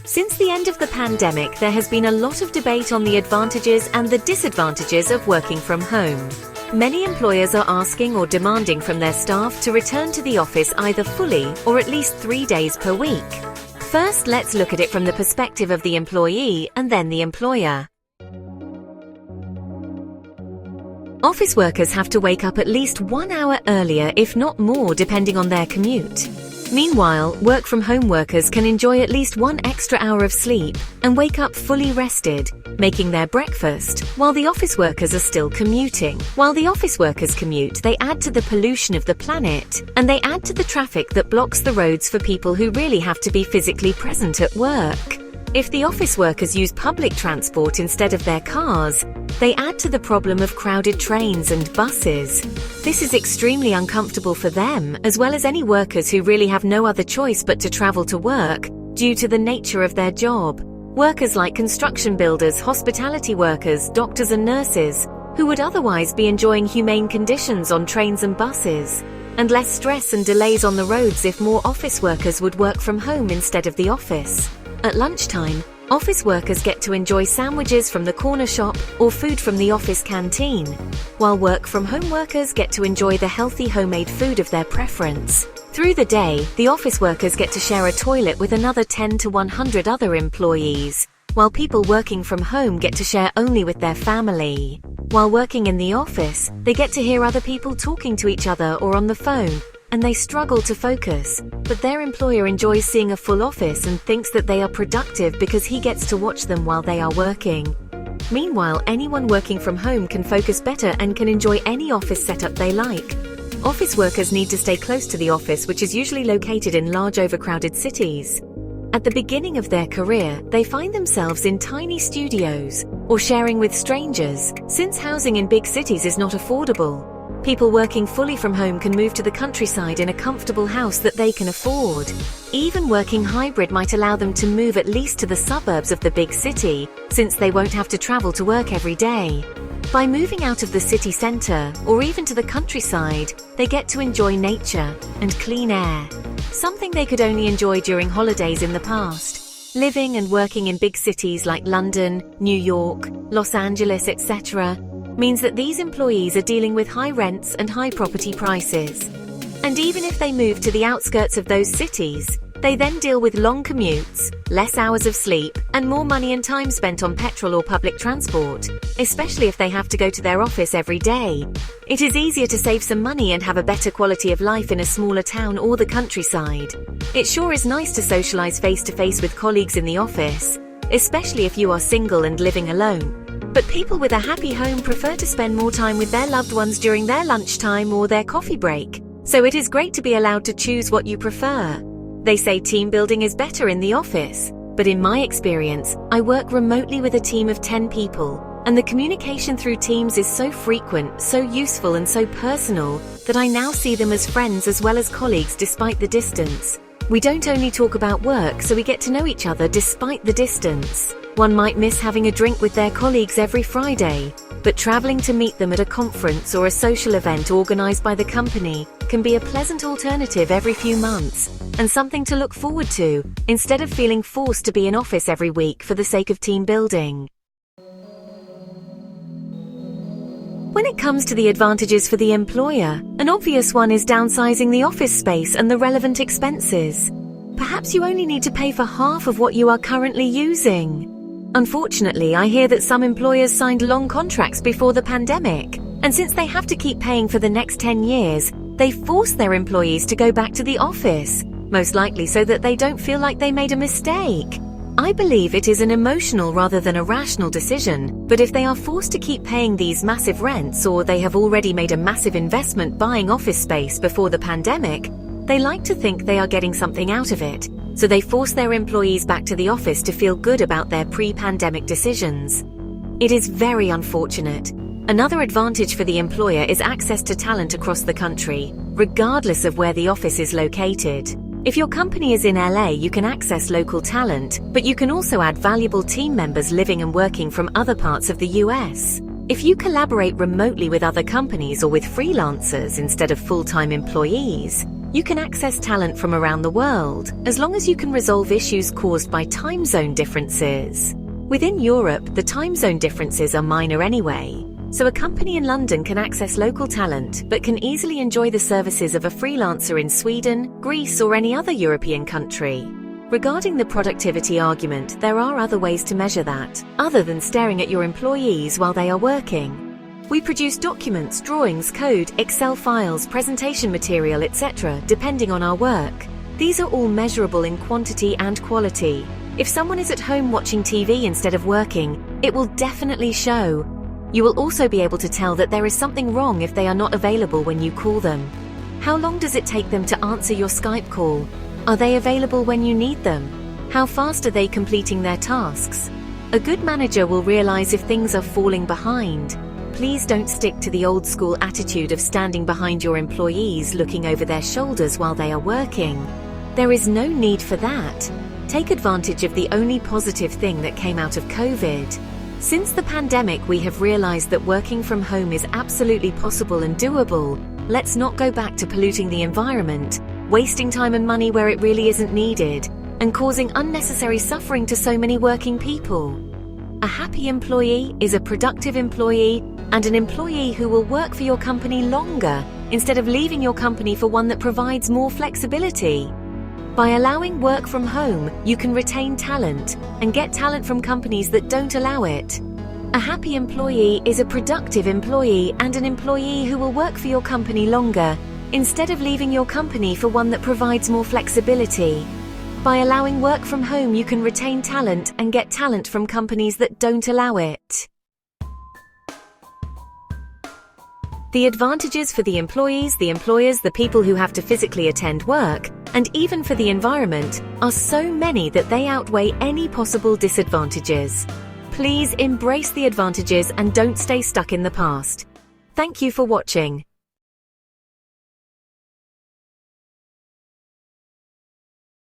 Since the end of the pandemic, there has been a lot of debate on the advantages and the disadvantages of working from home. Many employers are asking or demanding from their staff to return to the office either fully or at least 3 days per week. First, let's look at it from the perspective of the employee and then the employer. Office workers have to wake up at least 1 hour earlier, if not more, depending on their commute. Meanwhile, work-from-home workers can enjoy at least 1 extra hour of sleep and wake up fully rested, making their breakfast, while the office workers are still commuting. While the office workers commute, they add to the pollution of the planet, and they add to the traffic that blocks the roads for people who really have to be physically present at work. If the office workers use public transport instead of their cars, they add to the problem of crowded trains and buses. This is extremely uncomfortable for them, as well as any workers who really have no other choice but to travel to work due to the nature of their job. Workers like construction builders, hospitality workers, doctors and nurses, who would otherwise be enjoying humane conditions on trains and buses, and less stress and delays on the roads if more office workers would work from home instead of the office. At lunchtime, office workers get to enjoy sandwiches from the corner shop or food from the office canteen, while work-from-home workers get to enjoy the healthy homemade food of their preference. Through the day, the office workers get to share a toilet with another 10 to 100 other employees, while people working from home get to share only with their family. While working in the office, they get to hear other people talking to each other or on the phone, and they struggle to focus, but their employer enjoys seeing a full office and thinks that they are productive because he gets to watch them while they are working. Meanwhile, anyone working from home can focus better and can enjoy any office setup they like. Office workers need to stay close to the office, which is usually located in large overcrowded cities. At the beginning of their career, they find themselves in tiny studios or sharing with strangers, since housing in big cities is not affordable. People working fully from home can move to the countryside in a comfortable house that they can afford. Even working hybrid might allow them to move at least to the suburbs of the big city, since they won't have to travel to work every day. By moving out of the city centre, or even to the countryside, they get to enjoy nature and clean air, something they could only enjoy during holidays in the past. Living and working in big cities like London, New York, Los Angeles, etc., means that these employees are dealing with high rents and high property prices. And even if they move to the outskirts of those cities, they then deal with long commutes, less hours of sleep, and more money and time spent on petrol or public transport, especially if they have to go to their office every day. It is easier to save some money and have a better quality of life in a smaller town or the countryside. It sure is nice to socialize face-to-face with colleagues in the office, especially if you are single and living alone. But people with a happy home prefer to spend more time with their loved ones during their lunchtime or their coffee break. So it is great to be allowed to choose what you prefer. They say team building is better in the office, but in my experience, I work remotely with a team of 10 people, and the communication through Teams is so frequent, so useful and so personal that I now see them as friends as well as colleagues despite the distance. We don't only talk about work, so we get to know each other despite the distance. One might miss having a drink with their colleagues every Friday, but traveling to meet them at a conference or a social event organized by the company can be a pleasant alternative every few months, and something to look forward to, instead of feeling forced to be in office every week for the sake of team building. When it comes to the advantages for the employer, an obvious one is downsizing the office space and the relevant expenses. Perhaps you only need to pay for half of what you are currently using. Unfortunately, I hear that some employers signed long contracts before the pandemic, and since they have to keep paying for the next 10 years, they force their employees to go back to the office, most likely so that they don't feel like they made a mistake. I believe it is an emotional rather than a rational decision, but if they are forced to keep paying these massive rents, or they have already made a massive investment buying office space before the pandemic, they like to think they are getting something out of it, so they force their employees back to the office to feel good about their pre-pandemic decisions. It is very unfortunate. Another advantage for the employer is access to talent across the country, regardless of where the office is located. If your company is in LA, you can access local talent, but you can also add valuable team members living and working from other parts of the US. If you collaborate remotely with other companies or with freelancers instead of full-time employees, You can access talent from around the world, as long as you can resolve issues caused by time zone differences. Within Europe, the time zone differences are minor anyway, so a company in London can access local talent but can easily enjoy the services of a freelancer in Sweden, Greece, or any other European country. Regarding the productivity argument, there are other ways to measure that, other than staring at your employees while they are working. We produce documents, drawings, code, Excel files, presentation material, etc., depending on our work. These are all measurable in quantity and quality. If someone is at home watching TV instead of working, it will definitely show. You will also be able to tell that there is something wrong if they are not available when you call them. How long does it take them to answer your Skype call? Are they available when you need them? How fast are they completing their tasks? A good manager will realize if things are falling behind. Please don't stick to the old school attitude of standing behind your employees looking over their shoulders while they are working. There is no need for that. Take advantage of the only positive thing that came out of COVID. Since the pandemic, we have realized that working from home is absolutely possible and doable. Let's not go back to polluting the environment, wasting time and money where it really isn't needed, and causing unnecessary suffering to so many working people. A happy employee is a productive employee and an employee who will work for your company longer instead of leaving your company for one that provides more flexibility. By allowing work from home, you can retain talent and get talent from companies that don't allow it. A happy employee is a productive employee and an employee who will work for your company longer instead of leaving your company for one that provides more flexibility. By allowing work from home, you can retain talent and get talent from companies that don't allow it. The advantages for the employees, the employers, the people who have to physically attend work, and even for the environment, are so many that they outweigh any possible disadvantages. Please embrace the advantages and don't stay stuck in the past. Thank you for watching.